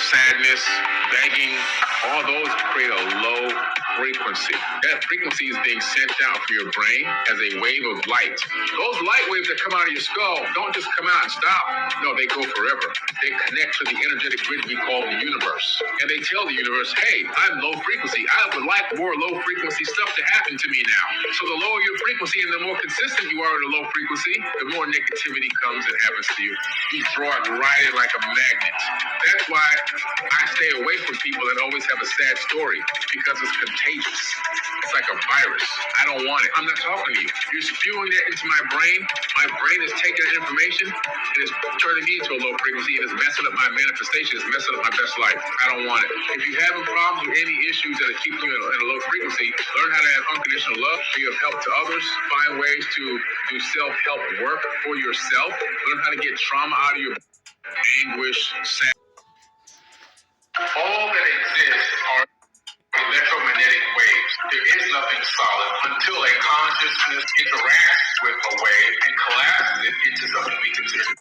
sadness, begging, all those create a low frequency. That frequency is being sent out from your brain as a wave of light. Those light waves that come out of your skull don't just come out and stop. No, they go forever. They connect to the energetic grid we call the universe. And they tell the universe, hey, I'm low frequency. I would like more low frequency stuff to happen to me now. So the lower your frequency and the more consistent you are at a low frequency, the more negativity comes and happens to you. You draw it right in like a magnet. That's why I stay away from people that always have a sad story, because it's contagious. It's like a virus. I don't want it. I'm not talking to you. You're spewing that into my brain. My brain is taking that information and it's turning me into a low frequency, and it's messing up my manifestation. It's messing up my best life. I don't want it. If you're having problems with any issues that are keeping you at a low frequency, learn how to have unconditional love, be of help to others, find ways to do self-help work for yourself, learn how to get trauma out of your anguish, sadness. All that exists are electromagnetic waves. There is nothing solid until a consciousness interacts with a wave and collapses it into something we consider to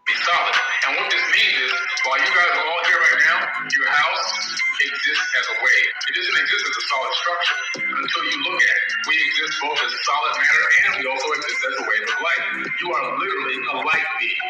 be solid. And what this means is, while you guys are all here right now, your house exists as a wave. It doesn't exist as a solid structure until you look at it. We exist both as solid matter and we also exist as a wave of light. You are literally a light being.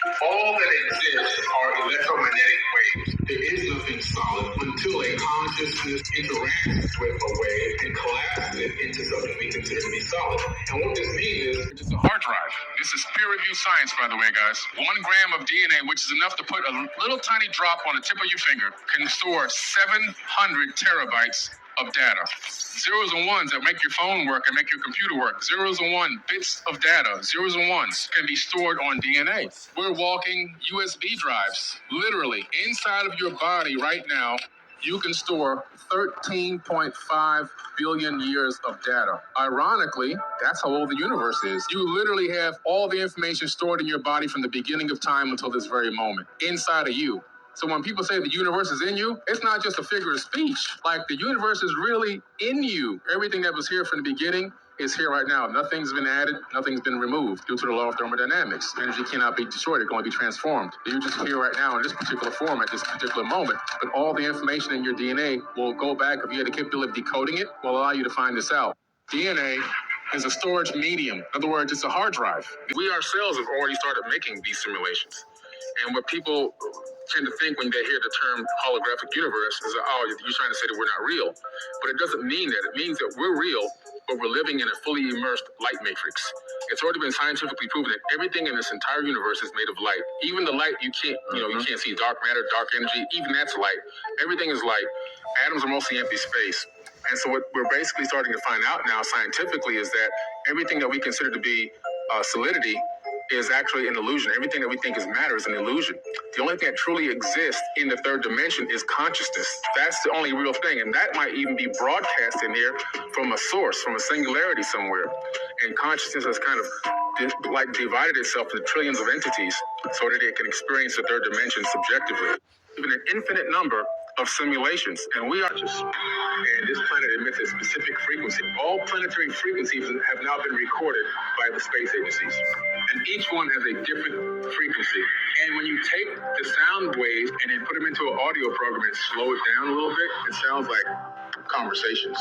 All that exists are electromagnetic waves. There is nothing solid until a consciousness interacts with a wave and collapses it into something we consider to be solid. And what this means is, it's a hard drive. This is peer-reviewed science, by the way, guys. 1 gram of DNA, which is enough to put a little tiny drop on the tip of your finger, can store 700 terabytes of data. Zeros and ones that make your phone work and make your computer work. Zeros and one bits of data, zeros and ones, can be stored on DNA. We're walking USB drives. Literally, inside of your body right now, you can store 13.5 billion years of data. Ironically, that's how old the universe is. You literally have all the information stored in your body from the beginning of time until this very moment, inside of you. So when people say the universe is in you, it's not just a figure of speech. Like, the universe is really in you. Everything that was here from the beginning is here right now. Nothing's been added, nothing's been removed due to the law of thermodynamics. Energy cannot be destroyed, it can only be transformed. You're just here right now in this particular form at this particular moment. But all the information in your DNA will go back, if you had the capability of decoding it, will allow you to find this out. DNA is a storage medium. In other words, it's a hard drive. We ourselves have already started making these simulations. And what people tend to think when they hear the term holographic universe is that, oh, you're trying to say that we're not real. But it doesn't mean that. It means that we're real, but we're living in a fully immersed light matrix. It's already been scientifically proven that everything in this entire universe is made of light. Even the light you can't see, dark matter, dark energy, even that's light. Everything is light. Atoms are mostly empty space. And so what we're basically starting to find out now scientifically is that everything that we consider to be solidity is actually an illusion. Everything that we think is matter is an illusion. The only thing that truly exists in the third dimension is consciousness. That's the only real thing. And that might even be broadcast in here from a source, from a singularity somewhere. And consciousness has kind of divided itself into trillions of entities so that it can experience the third dimension subjectively. Even an infinite number of simulations, and we are just, and this planet emits a specific frequency. All planetary frequencies have now been recorded by the space agencies, and each one has a different frequency. And when you take the sound waves and then put them into an audio program and slow it down a little bit, it sounds like conversations.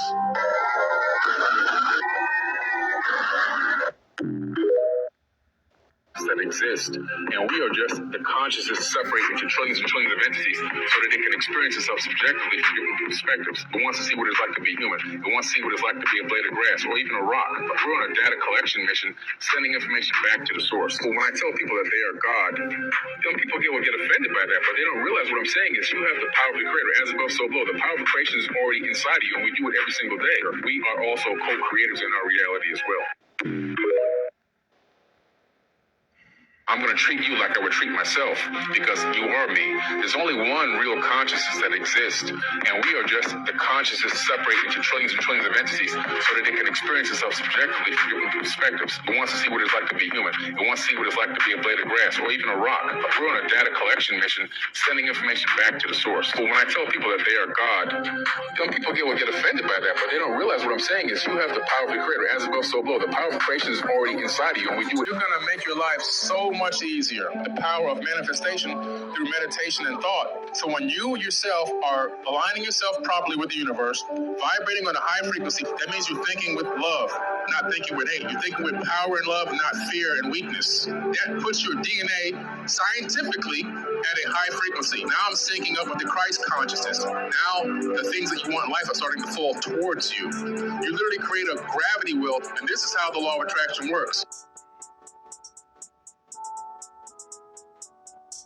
That exist, and we are just the consciousness separated into trillions and trillions of entities so that it can experience itself subjectively from different perspectives. It wants to see what it's like to be human. It wants to see what it's like to be a blade of grass or even a rock. We're on a data collection mission, sending information back to the source. So when I tell people that they are God, some people get offended by that, but they don't realize what I'm saying is you have the power of the creator, as above, so below. The power of creation is already inside of you, and we do it every single day. We are also co-creators in our reality as well. I'm going to treat you like I would treat myself because you are me. There's only one real consciousness that exists, and we are just the consciousness separated into trillions and trillions of entities so that it can experience itself subjectively from different perspectives. It wants to see what it's like to be human. It wants to see what it's like to be a blade of grass or even a rock. We're on a data collection mission, sending information back to the source. So when I tell people that they are God, some people get offended by that, but they don't realize what I'm saying is you have the power of the creator, as above, so below. The power of creation is already inside of you, and we do it. You're going to make your life so much easier. The power of manifestation through meditation and thought. So when you yourself are aligning yourself properly with the universe, vibrating on a high frequency, that means you're thinking with love, not thinking with hate. You're thinking with power and love, not fear and weakness. That puts your DNA scientifically at a high frequency. Now I'm syncing up with the Christ consciousness. Now the things that you want in life are starting to fall towards you. You literally create a gravity well, and this is how the law of attraction works.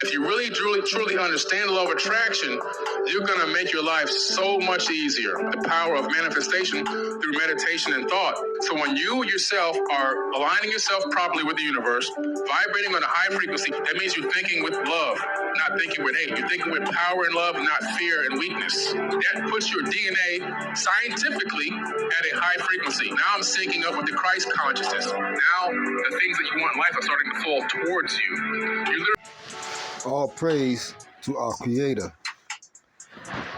If you really, truly understand the law of attraction, you're going to make your life so much easier. The power of manifestation through meditation and thought. So when you yourself are aligning yourself properly with the universe, vibrating on a high frequency, that means you're thinking with love, not thinking with hate. You're thinking with power and love, not fear and weakness. That puts your DNA scientifically at a high frequency. Now I'm syncing up with the Christ consciousness. Now the things that you want in life are starting to fall towards you. You literally All praise to our Creator.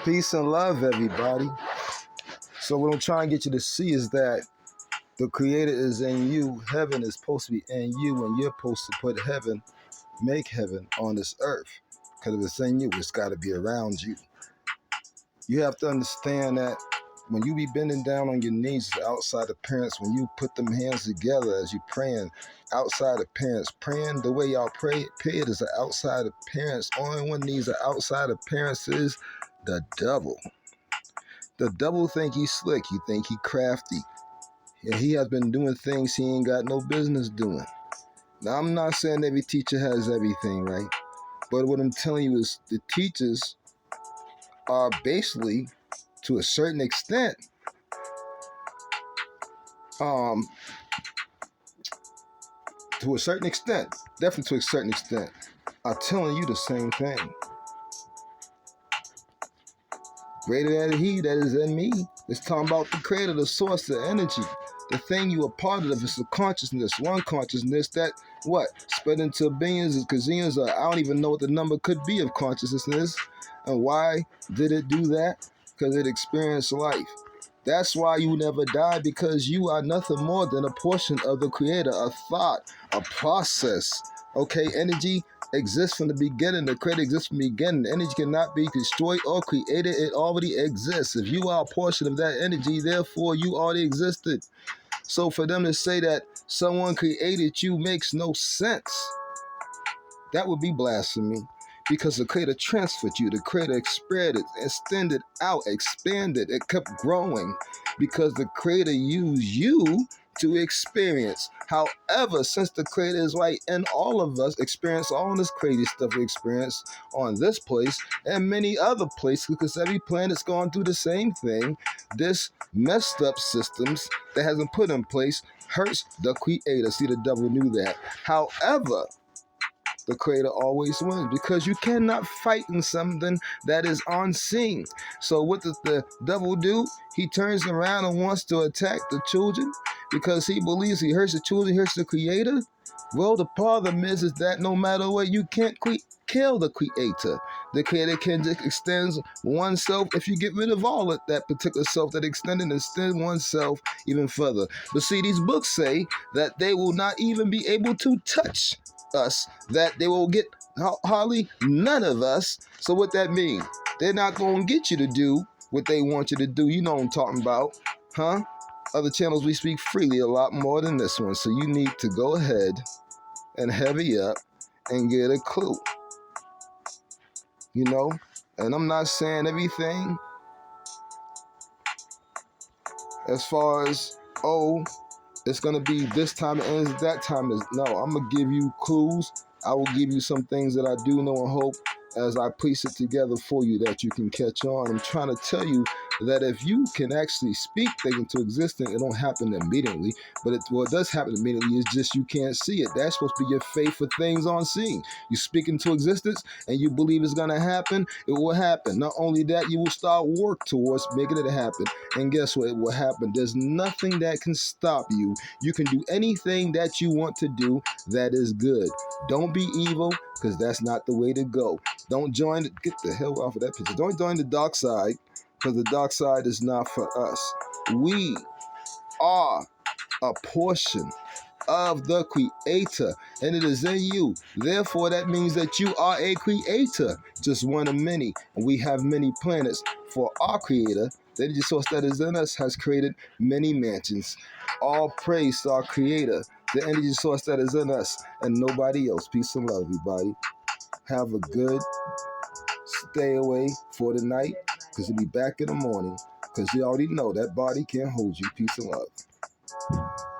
Peace and love, everybody. So what I'm trying to get you to see is that the Creator is in you. Heaven is supposed to be in you, and you're supposed to put heaven, make heaven on this earth. Because if it's in you, it's got to be around you. You have to understand that when you be bending down on your knees outside appearance, when you put them hands together as you praying outside appearance, praying the way y'all pray it is an outside appearance. Only one needs an outside appearance is the devil. The devil think he's slick. He think he crafty. And he has been doing things he ain't got no business doing. Now, I'm not saying every teacher has everything, right? But what I'm telling you is the teachers are basically, to a certain extent, definitely to a certain extent, are telling you the same thing. Greater than he that is in me. It's talking about the creator, the source, the energy. The thing you are part of is a consciousness, one consciousness that, spread into billions and gazillions, or I don't even know what the number could be of consciousness. And why did it do that? Because it experienced life. That's why you never die, because you are nothing more than a portion of the creator, a thought, a process. Okay, energy exists from the beginning. The creator exists from the beginning. Energy cannot be destroyed or created. It already exists. If you are a portion of that energy, therefore you already existed. So for them to say that someone created you makes no sense. That would be blasphemy. Because the creator transferred you, the creator expanded, extended out, expanded, it kept growing because the creator used you to experience. However, since the creator is right in all of us, experience all this crazy stuff we experience on this place and many other places, because every planet's going through the same thing. This messed up systems that has been put in place hurts the creator. See, the devil knew that. However, the creator always wins, because you cannot fight in something that is unseen. So what does the devil do? He turns around and wants to attack the children because he believes he hurts the children, he hurts the creator. Well, the problem is that no matter what, you can't kill the creator. The creator can just extend oneself if you get rid of all of that particular self that extended, extend oneself even further. But see, these books say that they will not even be able to touch us, that they will get hardly none of us. So what that mean? They're not going to get you to do what they want you to do. You know what I'm talking about, huh? Other channels, we speak freely a lot more than this one. So you need to go ahead and heavy up and get a clue. You know? And I'm not saying everything as far as, it's going to be this time it ends, that time is. No, I'm going to give you clues. I will give you some things that I do know and hope as I piece it together for you that you can catch on. I'm trying to tell you that if you can actually speak things into existence, it don't happen immediately. But it does happen immediately. It's just you can't see it. That's supposed to be your faith for things unseen. You speak into existence and you believe it's going to happen, it will happen. Not only that, you will start work towards making it happen. And guess what? It will happen. There's nothing that can stop you. You can do anything that you want to do that is good. Don't be evil, because that's not the way to go. Don't join it. Get the hell off of that picture. Don't join the dark side, because the dark side is not for us. We are a portion of the Creator, and it is in you. Therefore, that means that you are a creator, just one of many. And we have many planets, for our Creator, the energy source that is in us, has created many mansions. All praise to our Creator, the energy source that is in us, and nobody else. Peace and love, everybody. Have a good stay away for the night, because you'll be back in the morning, because you already know that body can't hold you. Peace and love.